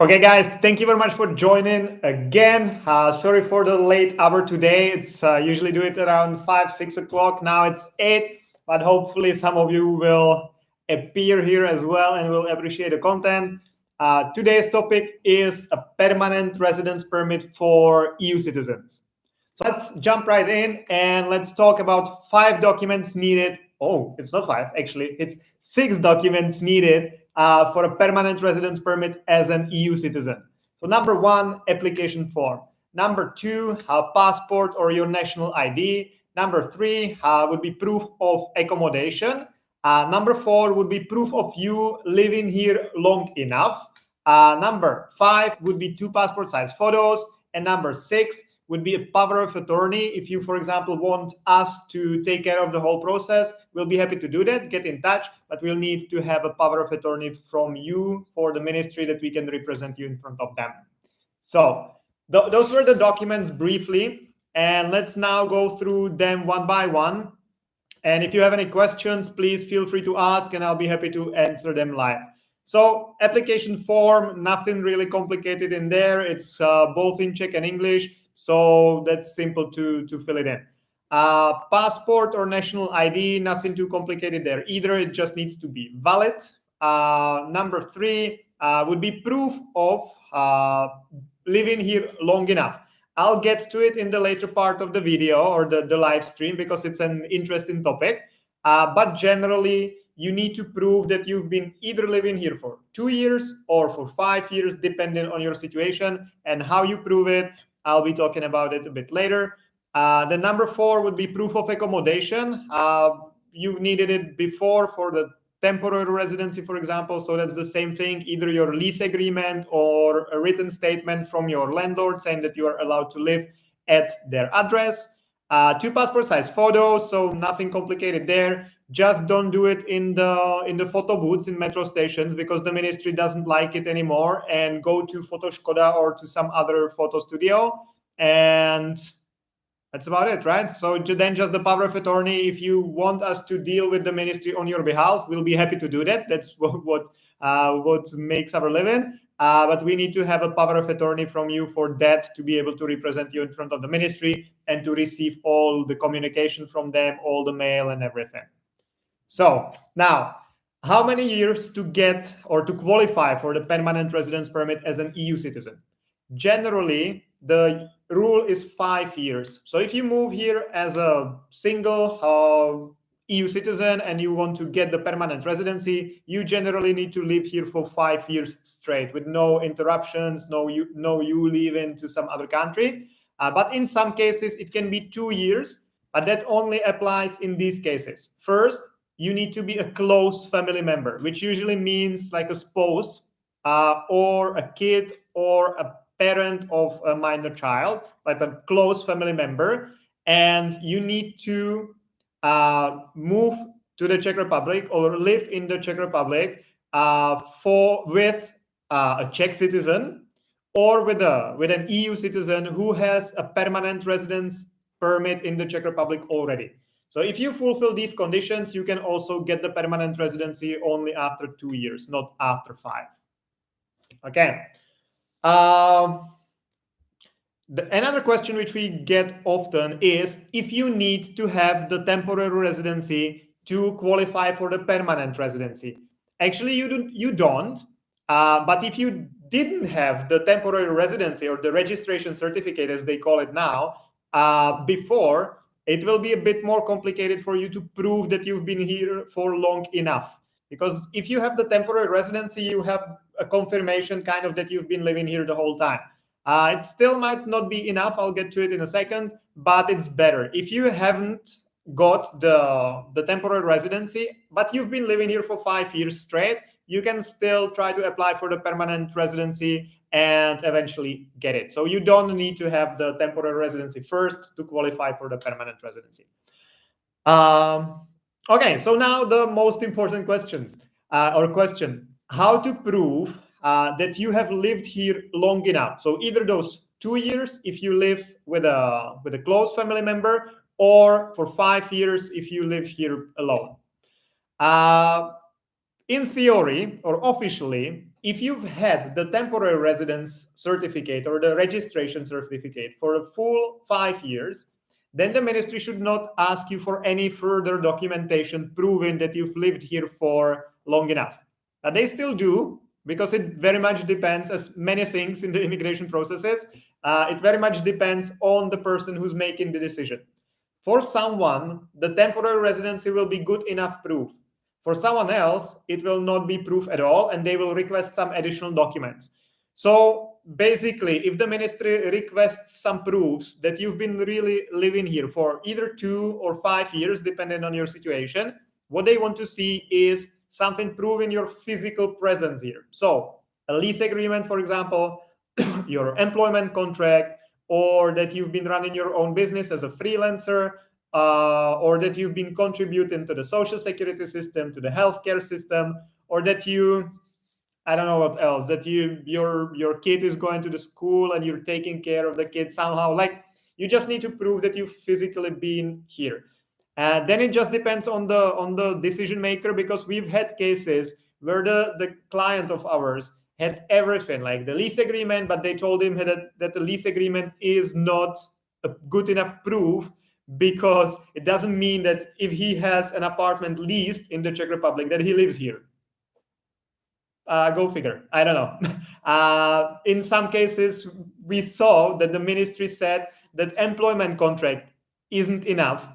Okay, guys, thank you very much for joining again. Sorry for the late hour today. It's usually do it around 5, 6 o'clock. Now it's 8, but hopefully some of you will appear here as well and will appreciate the content. Today's topic is a permanent residence permit for EU citizens. So let's jump right in and let's talk about 5 documents needed. Oh, it's not 5, actually. It's 6 documents needed for a permanent residence permit as an EU citizen. So number 1, application form. Number 2, passport or your national ID. Number 3 would be proof of accommodation. Number 4 would be proof of you living here long enough. Number 5 would be 2 passport size photos. And number 6 would be a power of attorney. If you, for example, want us to take care of the whole process, we'll be happy to do that. Get in touch, but we'll need to have a power of attorney from you for the ministry that we can represent you in front of them. So those were the documents briefly, and let's now go through them one by one. And if you have any questions, please feel free to ask, and I'll be happy to answer them live. So application form, nothing really complicated in there. It's both in Czech and English. So that's simple to fill it in. Passport or national ID, nothing too complicated there either. It just needs to be valid. Number 3 would be proof of living here long enough. I'll get to it in the later part of the video or the live stream because it's an interesting topic. But generally, you need to prove that you've been either living here for 2 years or for 5 years, depending on your situation. And how you prove it, I'll be talking about it a bit later. The number 4 would be proof of accommodation. You've needed it before for the temporary residency, for example. So that's the same thing, either your lease agreement or a written statement from your landlord saying that you are allowed to live at their address. 2 passport size photos, so nothing complicated there. Just don't do it in the photo booths in metro stations because the ministry doesn't like it anymore. And go to Photo Škoda or to some other photo studio, and that's about it, right? So then just the power of attorney. If you want us to deal with the ministry on your behalf, we'll be happy to do that. That's what makes our living. But we need to have a power of attorney from you for that to be able to represent you in front of the ministry and to receive all the communication from them, all the mail and everything. So now, how many years to get or to qualify for the permanent residence permit as an EU citizen? Generally, the rule is 5 years. So if you move here as a single EU citizen and you want to get the permanent residency, you generally need to live here for 5 years straight with no interruptions, no you leaving to some other country. But in some cases, it can be 2 years, but that only applies in these cases. First, you need to be a close family member, which usually means like a spouse or a kid or a parent of a minor child, like a close family member. And you need to move to the Czech Republic or live in the Czech Republic with a Czech citizen or with an EU citizen who has a permanent residence permit in the Czech Republic already. So if you fulfill these conditions, you can also get the permanent residency only after 2 years, not after 5. Okay. Another question which we get often is if you need to have the temporary residency to qualify for the permanent residency. Actually, you don't. But if you didn't have the temporary residency or the registration certificate, as they call it now, before, it will be a bit more complicated for you to prove that you've been here for long enough. Because if you have the temporary residency, you have a confirmation kind of that you've been living here the whole time. It still might not be enough. I'll get to it in a second, but it's better. If you haven't got the temporary residency, but you've been living here for 5 years straight, you can still try to apply for the permanent residency and eventually get it. So you don't need to have the temporary residency first to qualify for the permanent residency. Okay, so now the most important question, how to prove that you have lived here long enough. So either those 2 years if you live with a close family member, or for 5 years if you live here alone. In theory or officially, if you've had the temporary residence certificate or the registration certificate for a full 5 years, then the ministry should not ask you for any further documentation proving that you've lived here for long enough. They still do, because it very much depends, as many things in the immigration processes, it very much depends on the person who's making the decision. For someone, the temporary residency will be good enough proof. For someone else, it will not be proof at all, and they will request some additional documents. So basically, if the ministry requests some proofs that you've been really living here for either 2 or 5 years, depending on your situation, what they want to see is something proving your physical presence here. So a lease agreement, for example, your employment contract, or that you've been running your own business as a freelancer, or that you've been contributing to the social security system, to the healthcare system, or that you, I don't know what else, that your kid is going to the school and you're taking care of the kid somehow. Like, you just need to prove that you've physically been here. And then it just depends on the decision maker, because we've had cases where the client of ours had everything, like the lease agreement, but they told him that the lease agreement is not a good enough proof, because it doesn't mean that if he has an apartment leased in the Czech Republic that he lives here. Go figure. I don't know. In some cases, we saw that the ministry said that employment contract isn't enough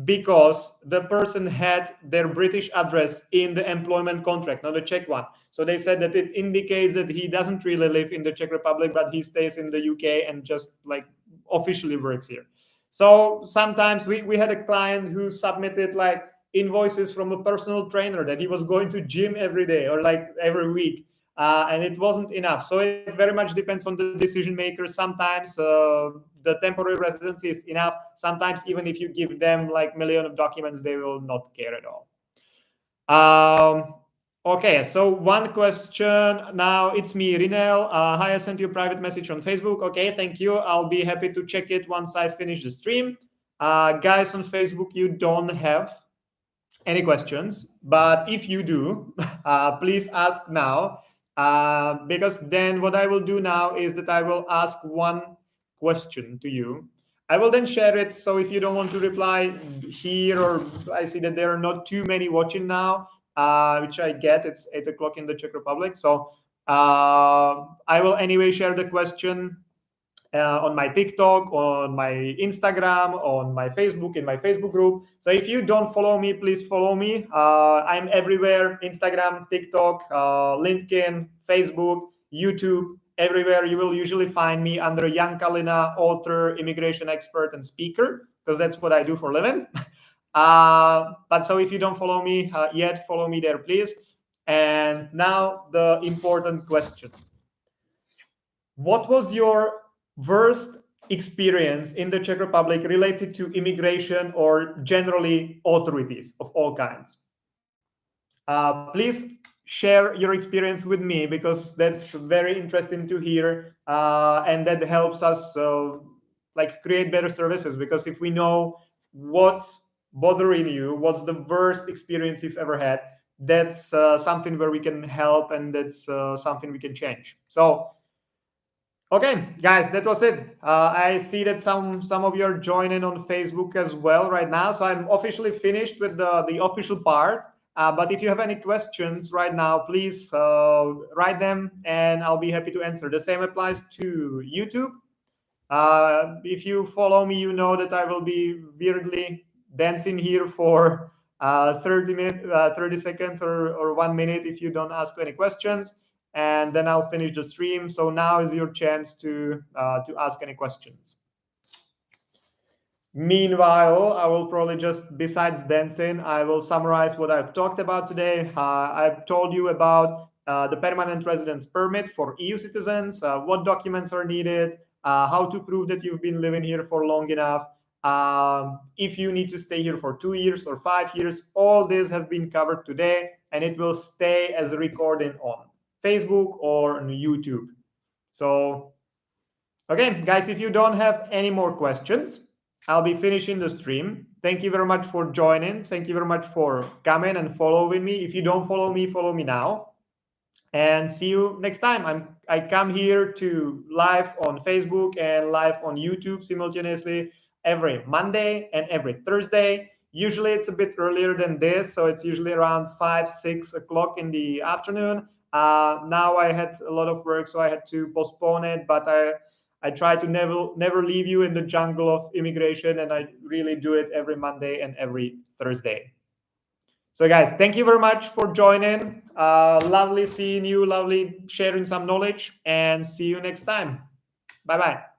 because the person had their British address in the employment contract, not the Czech one. So they said that it indicates that he doesn't really live in the Czech Republic, but he stays in the UK and just like officially works here. So sometimes we had a client who submitted like invoices from a personal trainer that he was going to gym every day or like every week, and it wasn't enough. So it very much depends on the decision maker. Sometimes the temporary residency is enough. Sometimes even if you give them like million of documents, they will not care at all. Okay, so one question now. It's me, Rinel. Hi, I sent you a private message on Facebook. Okay, thank you. I'll be happy to check it once I finish the stream. Guys on Facebook, you don't have any questions, but if you do, please ask now, because then what I will do now is that I will ask one question to you. I will then share it, so if you don't want to reply here, or I see that there are not too many watching now, which I get, it's 8 o'clock in the Czech Republic, so I will anyway share the question on my TikTok, on my Instagram, on my Facebook, in my Facebook group. So if you don't follow me, please follow me. I'm everywhere: Instagram, TikTok, LinkedIn, Facebook, YouTube, everywhere. You will usually find me under Jan Kalina, author, immigration expert, and speaker, because that's what I do for a living. But so if you don't follow me yet, follow me there, please. And now the important question. What was your worst experience in the Czech Republic related to immigration or generally authorities of all kinds? Please share your experience with me, because that's very interesting to hear, and that helps us like create better services. Because if we know what's bothering you, what's the worst experience you've ever had, that's something where we can help, and that's something we can change. So okay, guys, that was it. I see that some of you are joining on Facebook as well right now. So I'm officially finished with the official part. But if you have any questions right now, please write them, and I'll be happy to answer. The same applies to YouTube. If you follow me, you know that I will be weirdly dancing here for 30 seconds or 1 minute if you don't ask any questions. And then I'll finish the stream. So now is your chance to ask any questions. Meanwhile, I will probably just, besides dancing, I will summarize what I've talked about today. I've told you about the permanent residence permit for EU citizens, what documents are needed, how to prove that you've been living here for long enough, if you need to stay here for 2 years or 5 years. All this has been covered today, and it will stay as a recording on Facebook or on YouTube. So, okay, guys, if you don't have any more questions, I'll be finishing the stream. Thank you very much for joining. Thank you very much for coming and following me. If you don't follow me now. And see you next time. I come here to live on Facebook and live on YouTube simultaneously every Monday and every Thursday. Usually it's a bit earlier than this, so it's usually around 5-6 o'clock in the afternoon. Now I had a lot of work, so I had to postpone it, but I try to never leave you in the jungle of immigration, and I really do it every Monday and every Thursday. So guys, thank you very much for joining. Lovely seeing you, lovely sharing some knowledge, and see you next time. Bye-bye.